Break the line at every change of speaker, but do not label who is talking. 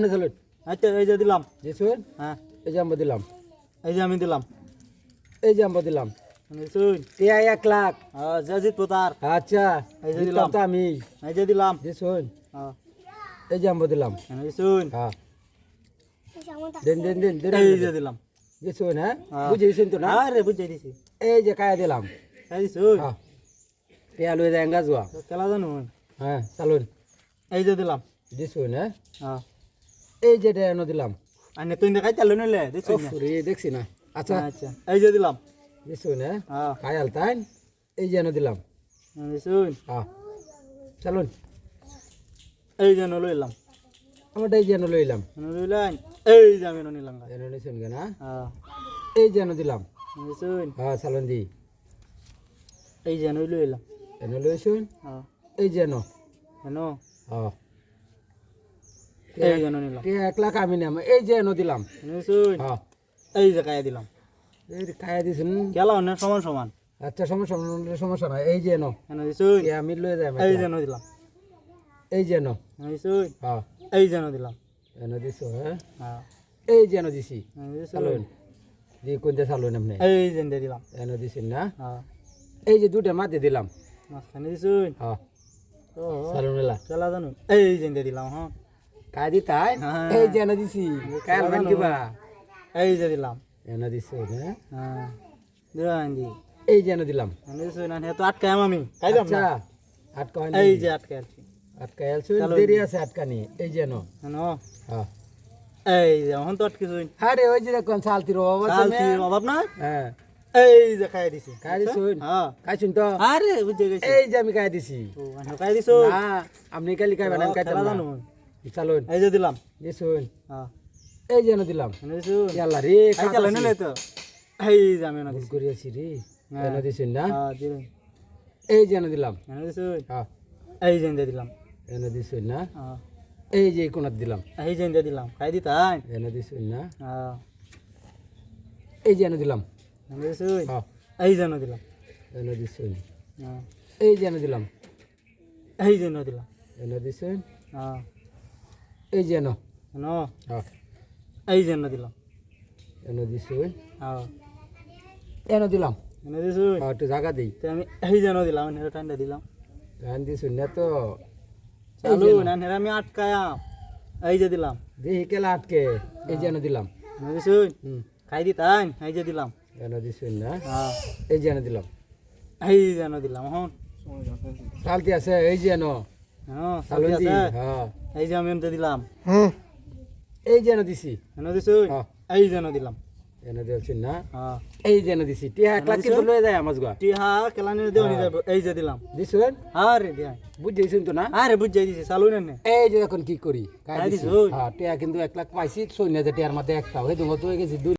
আচ্ছা এই যে দিলাম।
দিছুন
হ্যাঁ
এই যে আমরা দিলাম,
এই যে আমি দিলাম।
এই যে আমরা দিলাম
দিছুন।
টিয়া 1 লাখ।
যে জিতবো তার।
আচ্ছা
এই যে
দিলাম
দিলাম।
তো আমি।
এই যে দিলাম।
দিছুন
হ্যাঁ
এই যে আমরা দিলাম।
দিছুন।
হ্যাঁ দেন দেন দেন দেন
এই যে দিলাম।
দিছুন। হ্যাঁ
হ্যাঁ।
বুঝেছেন তো না?
আরে বুঝাই দিছি।
এই যে কায়া দিলাম।
এই দিছুন।
হ্যাঁ টিয়া লয়ে যায় গাজুয়া।
খেলা জানো।
হ্যাঁ চালুন
এই যে দিলাম।
দিছুন। হ্যাঁ
হ্যাঁ
এই যে ডেনো দিলাম।
আনে তুই দেখাই চালু নিলে দিছুন।
ওরে দেখছি না। আচ্ছা
আচ্ছা এই যে দিলাম।
দিছুন। হ্যাঁ
হ্যাঁ
কায়াল তাই এই যে দিলাম।
দিছুন।
হ্যাঁ চালুন
এই যে লইলাম।
আমরা এই যে লইলাম।
লইলাম। এই যে আমি নিলাম।
এনো নিছুন না?
হ্যাঁ
এই যে দিলাম।
দিছুন।
হ্যাঁ চালুন দি
এই যে লইলাম।
এনো লইছুন।
হ্যাঁ
এই যে নো।
এনো
হ্যাঁ
এই যে নিলাম।
টিয়া 1 লাখ আমি নাম এই যে দিলাম।
দিছুন।
হ্যাঁ
এই যে কায়া দিলাম।
এই খায়া দিছুন।
খেলা অনেক সমান সমান।
আচ্ছা সমস্যা নাই এই যে নো
এনো দিছুন।
টিয়া আমি লয়ে যাই
এই যে দিলাম।
এই যে নো।
দিছুন।
হ্যাঁ
এই যে দিলাম।
এনো দিছো। হ্যাঁ
হ্যাঁ
এই যে দিছি।
দিছুন।
চালুন দি কোনটা চালুন আপনি
এই যে দিলাম।
এনো দিছেন না?
হ্যাঁ
এই যে দুটা মাঝে দিলাম।
মাঝখানে দিছুন।
হ্যাঁ
ও
চালুন এলা
খেলা জানো। এই যে দিলাম। হ্যাঁ
কায় দি তাই
হ্যাঁ।
এই যে দিছি কায়াল মান কিবা
এই যে দিলাম।
এনো দিছো না?
হ্যাঁ দিলাম দি।
এই যে দিলাম।
দিছুন। আনে তো আটকায়াম আমি খাইলাম
আচ্ছা
না।
আটকা
এই যে আটকায়াছি।
আটকায়ালছুন
চালুন।
দেরি আছে আটকানি এই যে নো।
এনো
হ্যাঁ
এই যে এখন তো আটকেছুন।
আরে ওই যে কোন সালতির অভাব আছে
চালতি
না?
অভাব না।
হ্যাঁ
এই যে খাই দিছি।
খাই দিছুন।
হ্যাঁ
খাইছুন তো?
আরে বুঝে গেছি।
এই যে আমি খাই দিছি।
ও আনে খাই দিছো।
না আপনি কালি খাইবেন আমি খাইতাম
খেলা
না।
জানো।
চালুন
এই যে দিলাম।
দিছুন।
হ্যাঁ
এই যে দিলাম।
দিছুন।
ইয়াল্লা রে
এই খেলা নিলে তো। এই যে আমি না
ভুল
দিছি।
করিয়াছি রে।
হ্যাঁ।
এনে দিছুন না?
হ্যাঁ দিলাম।
এই যে দিলাম।
এনে দিছুন।
হ্যাঁ
এই যে দিলাম।
এনে দিছুন না?
হ্যাঁ
এই যে কোনাত দিলাম।
এই যে দিলাম। খাই দিতাই।
এনে দিছুন না?
হ্যাঁ
এই যে দিলাম।
এনে দিছুন।
হ্যাঁ
এই যে দিলাম।
এনে দিছুন।
হ্যাঁ
এই যে দিলাম।
এই যে দিলাম।
এনে দিছুন।
হ্যাঁ
এই যে নো।
এনো
হ্যাঁ
এই যে দিলাম।
এনে দিছুন।
হ্যাঁ
এনে দিলাম।
এনে দিছুন।
হ্যাঁ একটু জায়গা দেই।
তো আমি এই যে দিলাম। এনে ঠান্ডা দিলাম।
গান দিছুন না তো?
চালু না এনে আমি আটকায়া। এই যে দিলাম।
দেখি কেলা আটকে। এই যে দিলাম।
এনে দিছুন।
হুম
খাই দিতাই। এই যে দিলাম।
এনে দিছুন না?
হ্যাঁ
এই যে দিলাম।
এই যে দিলাম। এখন
চালতি আছে এই যে নো।
হ্যাঁ
চালুন দি।
আছে।
হ্যাঁ
এই যে আমি এনে দিলাম।
এই যে দিছি।
এনে দিছুন।
হ্যাঁ
এই যে দিলাম।
এনে দিছুন না?
হ্যাঁ
এই যে দিছি। টিয়া 1 লাখ কিন্তু লয়ে যায় আমার গা।
টিহা খেলা নিয়ে দেওয়া নিয়ে যাবো। এই যে দিলাম।
দিছুন?
আরে দিয়া।
বুঝেছেন তো না?
আরে বুঝাই দিছি। চালু নেন।
এই যে এখন কি করি?
খাই দিছি।
হ্যাঁ টিয়া কিন্তু 1 লাখ পাইছি 6000 টিয়ার মধ্যে একটা হয়ে তুমি তো হয়ে গেছি